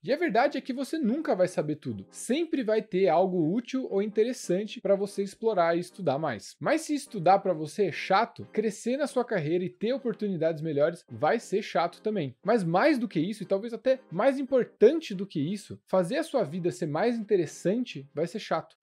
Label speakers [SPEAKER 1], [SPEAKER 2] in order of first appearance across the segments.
[SPEAKER 1] E a verdade é que você nunca vai saber tudo. Sempre vai ter algo útil ou interessante para você explorar e estudar mais. Mas se estudar para você é chato, crescer na sua carreira e ter oportunidades melhores vai ser chato também. Mas mais do que isso, e talvez até mais importante do que isso, fazer a sua vida ser mais interessante vai ser chato.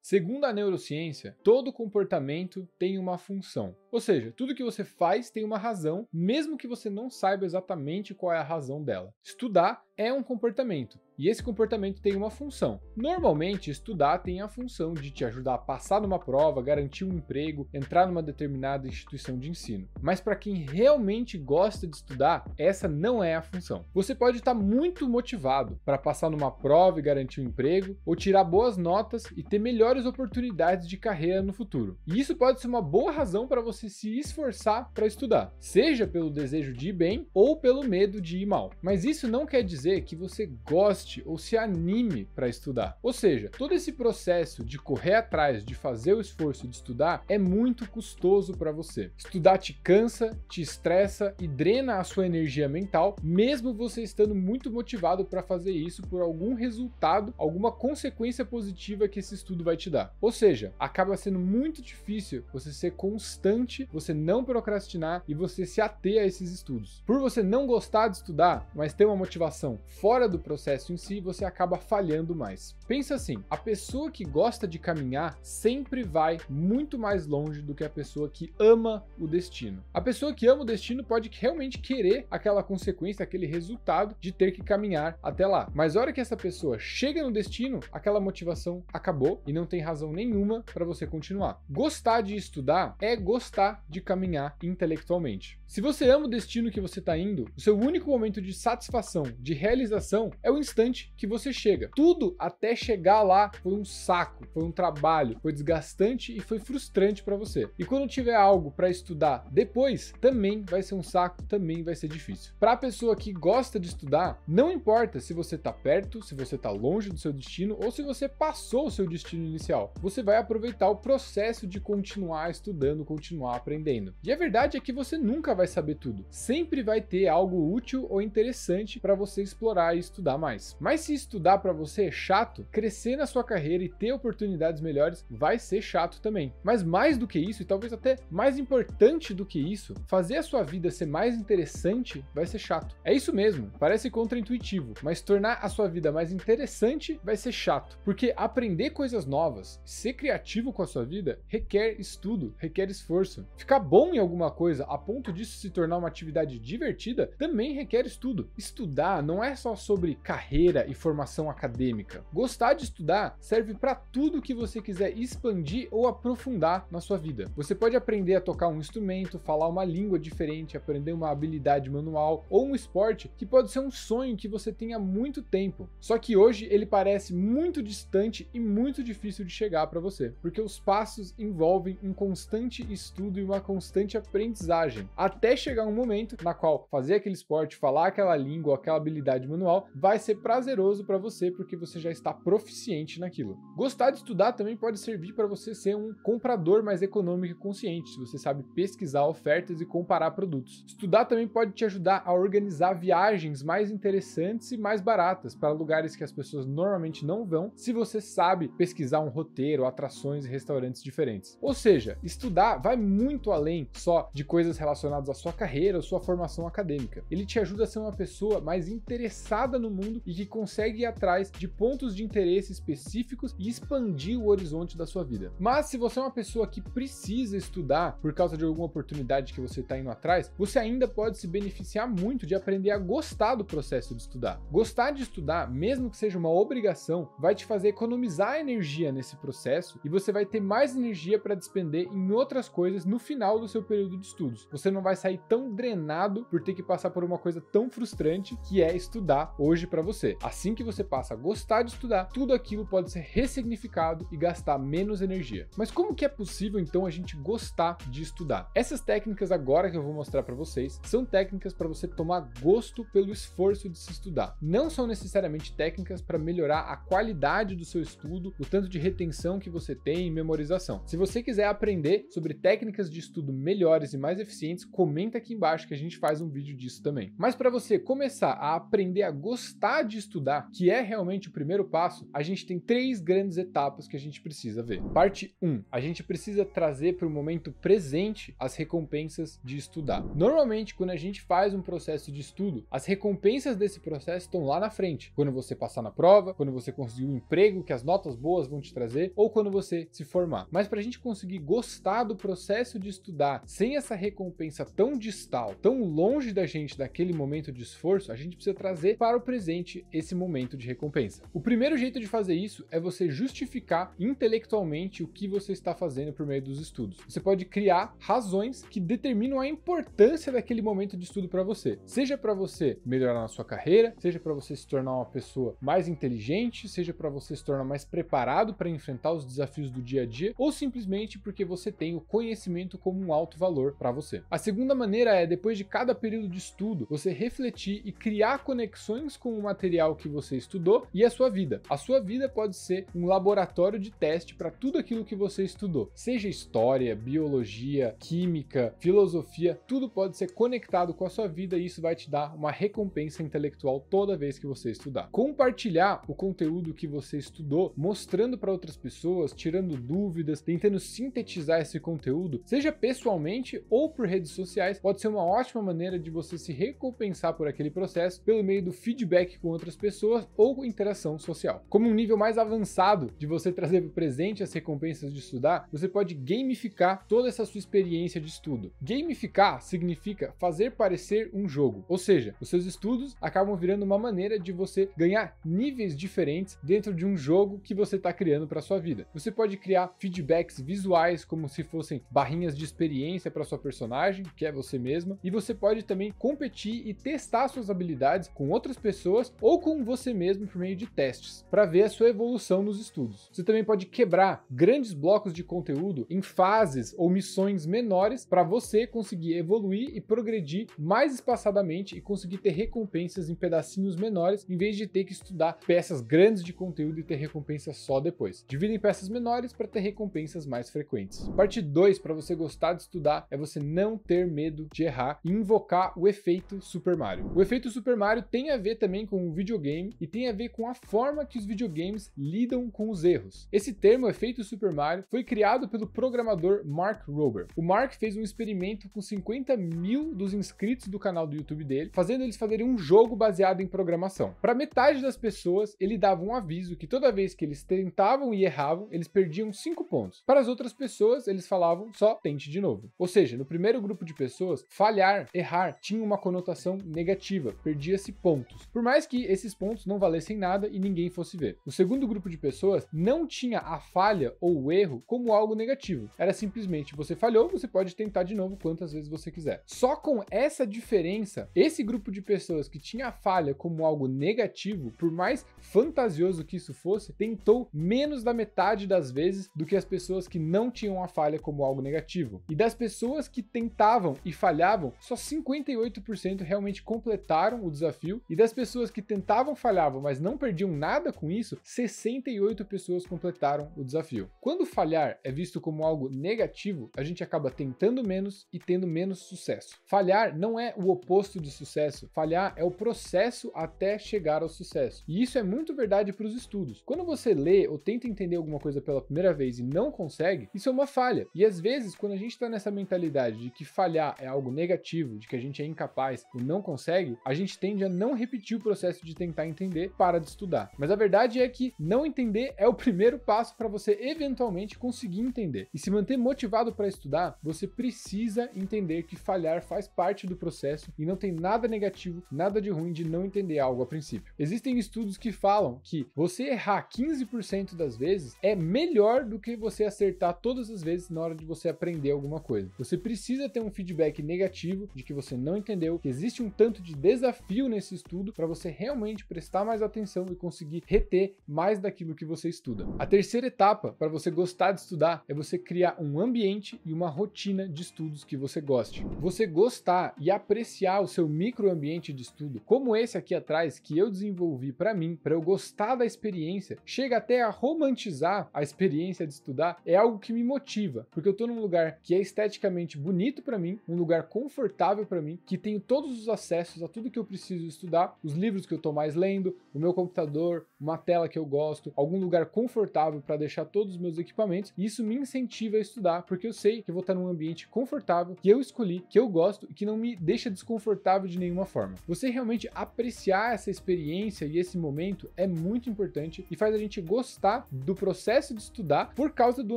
[SPEAKER 1] Segundo a neurociência, todo comportamento tem uma função. Ou seja, tudo que você faz tem uma razão, mesmo que você não saiba exatamente qual é a razão dela. Estudar é um comportamento, e esse comportamento tem uma função. Normalmente, estudar tem a função de te ajudar a passar numa prova, garantir um emprego, entrar numa determinada instituição de ensino. Mas para quem realmente gosta de estudar, essa não é a função. Você pode estar muito motivado para passar numa prova e garantir um emprego, ou tirar boas notas e ter melhores oportunidades de carreira no futuro. E isso pode ser uma boa razão para você se esforçar para estudar, seja pelo desejo de ir bem ou pelo medo de ir mal. Mas isso não quer dizer que você goste ou se anime para estudar. Ou seja, todo esse processo de correr atrás, de fazer o esforço de estudar é muito custoso para você. Estudar te cansa, te estressa e drena a sua energia mental, mesmo você estando muito motivado para fazer isso por algum resultado, alguma consequência positiva que esse estudo vai te dar. Ou seja, acaba sendo muito difícil você ser constante, você não procrastinar e você se ater a esses estudos. Por você não gostar de estudar, mas ter uma motivação fora do processo em si, você acaba falhando mais. Pensa assim, a pessoa que gosta de caminhar sempre vai muito mais longe do que a pessoa que ama o destino. A pessoa que ama o destino pode realmente querer aquela consequência, aquele resultado de ter que caminhar até lá. Mas a hora que essa pessoa chega no destino, aquela motivação acabou e não tem razão nenhuma para você continuar. Gostar de estudar é gostar de caminhar intelectualmente. Se você ama o destino que você está indo, o seu único momento de satisfação, de realização, é o instante que você chega. Tudo até chegar lá foi um saco, foi um trabalho, foi desgastante e foi frustrante para você. E quando tiver algo para estudar depois, também vai ser um saco, também vai ser difícil. Para a pessoa que gosta de estudar, não importa se você está perto, se você está longe do seu destino ou se você passou o seu destino inicial. Você vai aproveitar o processo de continuar estudando, continuar aprendendo. E a verdade é que você nunca vai saber tudo. Sempre vai ter algo útil ou interessante para você explorar e estudar mais. Mas se estudar para você é chato, crescer na sua carreira e ter oportunidades melhores vai ser chato também. Mas mais do que isso, e talvez até mais importante do que isso, fazer a sua vida ser mais interessante vai ser chato. É isso mesmo, parece contraintuitivo, mas tornar a sua vida mais interessante vai ser chato. Porque aprender coisas novas, ser criativo com a sua vida, requer estudo, requer esforço. Ficar bom em alguma coisa a ponto disso se tornar uma atividade divertida também requer estudo. Estudar não é só sobre carreira e formação acadêmica. Gostar de estudar serve para tudo que você quiser expandir ou aprofundar na sua vida. Você pode aprender a tocar um instrumento, falar uma língua diferente, aprender uma habilidade manual ou um esporte que pode ser um sonho que você tem há muito tempo. Só que hoje ele parece muito distante e muito difícil de chegar para você, porque os passos envolvem um constante estudo e uma constante aprendizagem, até chegar um momento na qual fazer aquele esporte, falar aquela língua, aquela habilidade manual vai ser prazeroso para você porque você já está proficiente naquilo. Gostar de estudar também pode servir para você ser um comprador mais econômico e consciente, se você sabe pesquisar ofertas e comparar produtos. Estudar também pode te ajudar a organizar viagens mais interessantes e mais baratas para lugares que as pessoas normalmente não vão, se você sabe pesquisar um roteiro, atrações e restaurantes diferentes. Ou seja, estudar vai muito além só de coisas relacionadas à sua carreira ou sua formação acadêmica. Ele te ajuda a ser uma pessoa mais interessada no mundo e que consegue ir atrás de pontos de interesse específicos e expandir o horizonte da sua vida. Mas se você é uma pessoa que precisa estudar por causa de alguma oportunidade que você está indo atrás, você ainda pode se beneficiar muito de aprender a gostar do processo de estudar. Gostar de estudar, mesmo que seja uma obrigação, vai te fazer economizar energia nesse processo e você vai ter mais energia para despender em outras coisas no final do seu período de estudos. Você não vai sair tão drenado por ter que passar por uma coisa tão frustrante que é estudar. estudar hoje para você. Assim que você passa a gostar de estudar, tudo aquilo pode ser ressignificado e gastar menos energia. Mas como que é possível então a gente gostar de estudar? Essas técnicas agora que eu vou mostrar para vocês são técnicas para você tomar gosto pelo esforço de se estudar. Não são necessariamente técnicas para melhorar a qualidade do seu estudo, o tanto de retenção que você tem e memorização. Se você quiser aprender sobre técnicas de estudo melhores e mais eficientes, comenta aqui embaixo que a gente faz um vídeo disso também. Mas para você começar a aprender a gostar de estudar, que é realmente o primeiro passo, a gente tem 3 grandes etapas que a gente precisa ver. Parte 1, a gente precisa trazer para o momento presente as recompensas de estudar. Normalmente, quando a gente faz um processo de estudo, as recompensas desse processo estão lá na frente. Quando você passar na prova, quando você conseguir um emprego que as notas boas vão te trazer, ou quando você se formar. Mas para a gente conseguir gostar do processo de estudar sem essa recompensa tão distal, tão longe da gente daquele momento de esforço, a gente precisa trazer para o presente esse momento de recompensa. O primeiro jeito de fazer isso é você justificar intelectualmente o que você está fazendo por meio dos estudos. Você pode criar razões que determinam a importância daquele momento de estudo para você. Seja para você melhorar na sua carreira, seja para você se tornar uma pessoa mais inteligente, seja para você se tornar mais preparado para enfrentar os desafios do dia a dia, ou simplesmente porque você tem o conhecimento como um alto valor para você. A segunda maneira é, depois de cada período de estudo, você refletir e criar conexões com o material que você estudou e a sua vida. A sua vida pode ser um laboratório de teste para tudo aquilo que você estudou. Seja história, biologia, química, filosofia, tudo pode ser conectado com a sua vida e isso vai te dar uma recompensa intelectual toda vez que você estudar. Compartilhar o conteúdo que você estudou, mostrando para outras pessoas, tirando dúvidas, tentando sintetizar esse conteúdo, seja pessoalmente ou por redes sociais, pode ser uma ótima maneira de você se recompensar por aquele processo pelo meio do feedback com outras pessoas ou interação social. Como um nível mais avançado de você trazer para o presente as recompensas de estudar, você pode gamificar toda essa sua experiência de estudo. Gamificar significa fazer parecer um jogo, ou seja, os seus estudos acabam virando uma maneira de você ganhar níveis diferentes dentro de um jogo que você está criando para sua vida. Você pode criar feedbacks visuais como se fossem barrinhas de experiência para sua personagem, que é você mesma, e você pode também competir e testar suas habilidades com outras pessoas ou com você mesmo por meio de testes, para ver a sua evolução nos estudos. Você também pode quebrar grandes blocos de conteúdo em fases ou missões menores para você conseguir evoluir e progredir mais espaçadamente e conseguir ter recompensas em pedacinhos menores, em vez de ter que estudar peças grandes de conteúdo e ter recompensas só depois. Divida em peças menores para ter recompensas mais frequentes. Parte 2, para você gostar de estudar, é você não ter medo de errar e invocar o efeito Super Mario. O efeito Super Mario tem a ver também com o videogame e tem a ver com a forma que os videogames lidam com os erros. Esse termo, efeito Super Mario, foi criado pelo programador Mark Rober. O Mark fez um experimento com 50 mil dos inscritos do canal do YouTube dele, fazendo eles fazerem um jogo baseado em programação. Para metade das pessoas, ele dava um aviso que toda vez que eles tentavam e erravam, eles perdiam 5 pontos. Para as outras pessoas, eles falavam só tente de novo. Ou seja, no primeiro grupo de pessoas, falhar, errar, tinha uma conotação negativa, perdia-se pontos. Por mais que esses pontos não valessem nada e ninguém fosse ver. O segundo grupo de pessoas não tinha a falha ou o erro como algo negativo. Era simplesmente você falhou, você pode tentar de novo quantas vezes você quiser. Só com essa diferença, esse grupo de pessoas que tinha a falha como algo negativo, por mais fantasioso que isso fosse, tentou menos da metade das vezes do que as pessoas que não tinham a falha como algo negativo. E das pessoas que tentavam e falhavam, só 58% realmente completaram o desafio, e das pessoas que tentavam, falhavam, mas não perdiam nada com isso, 68 pessoas completaram o desafio. Quando falhar é visto como algo negativo, a gente acaba tentando menos e tendo menos sucesso. Falhar não é o oposto de sucesso, falhar é o processo até chegar ao sucesso. E isso é muito verdade para os estudos. Quando você lê ou tenta entender alguma coisa pela primeira vez e não consegue, isso é uma falha. E às vezes, quando a gente está nessa mentalidade de que falhar é algo negativo, de que a gente é incapaz ou não consegue, a gente tende a não repetir o processo de tentar entender, para de estudar. Mas a verdade é que não entender é o primeiro passo para você eventualmente conseguir entender. E se manter motivado para estudar, você precisa entender que falhar faz parte do processo e não tem nada negativo, nada de ruim de não entender algo a princípio. Existem estudos que falam que você errar 15% das vezes é melhor do que você acertar todas as vezes na hora de você aprender alguma coisa. Você precisa ter um feedback negativo de que você não entendeu, que existe um tanto de desafio esse estudo para você realmente prestar mais atenção e conseguir reter mais daquilo que você estuda. A terceira etapa para você gostar de estudar é você criar um ambiente e uma rotina de estudos que você goste. Você gostar e apreciar o seu microambiente de estudo, como esse aqui atrás que eu desenvolvi para mim, para eu gostar da experiência, chega até a romantizar a experiência de estudar, é algo que me motiva, porque eu estou num lugar que é esteticamente bonito para mim, um lugar confortável para mim, que tenho todos os acessos a tudo que eu preciso estudar, os livros que eu estou mais lendo, o meu computador, uma tela que eu gosto, algum lugar confortável para deixar todos os meus equipamentos, e isso me incentiva a estudar, porque eu sei que eu vou estar num ambiente confortável, que eu escolhi, que eu gosto e que não me deixa desconfortável de nenhuma forma. Você realmente apreciar essa experiência e esse momento é muito importante e faz a gente gostar do processo de estudar por causa do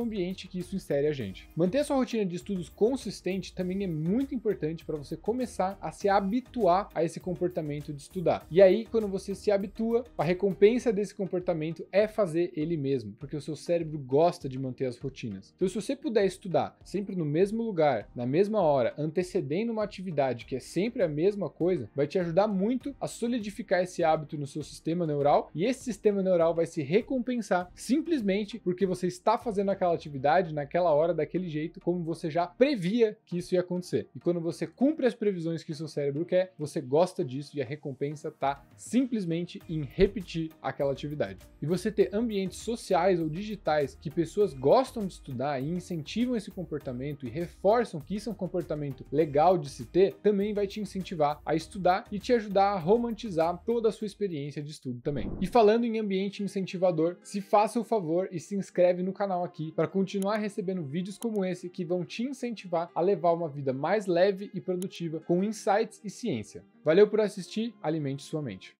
[SPEAKER 1] ambiente que isso insere a gente. Manter a sua rotina de estudos consistente também é muito importante para você começar a se habituar a esse comportamento de estudar. E aí, quando você se habitua, a recompensa desse comportamento é fazer ele mesmo, porque o seu cérebro gosta de manter as rotinas. Então, se você puder estudar sempre no mesmo lugar, na mesma hora, antecedendo uma atividade que é sempre a mesma coisa, vai te ajudar muito a solidificar esse hábito no seu sistema neural, e esse sistema neural vai se recompensar simplesmente porque você está fazendo aquela atividade naquela hora, daquele jeito, como você já previa que isso ia acontecer. E quando você cumpre as previsões que o seu cérebro quer, você gosta disso e a recompensa está simplesmente em repetir aquela atividade. E você ter ambientes sociais ou digitais que pessoas gostam de estudar e incentivam esse comportamento e reforçam que isso é um comportamento legal de se ter, também vai te incentivar a estudar e te ajudar a romantizar toda a sua experiência de estudo também. E falando em ambiente incentivador, se faça o favor e se inscreve no canal aqui para continuar recebendo vídeos como esse que vão te incentivar a levar uma vida mais leve e produtiva com insights e ciência. Valeu por assistir, alimente sua mente.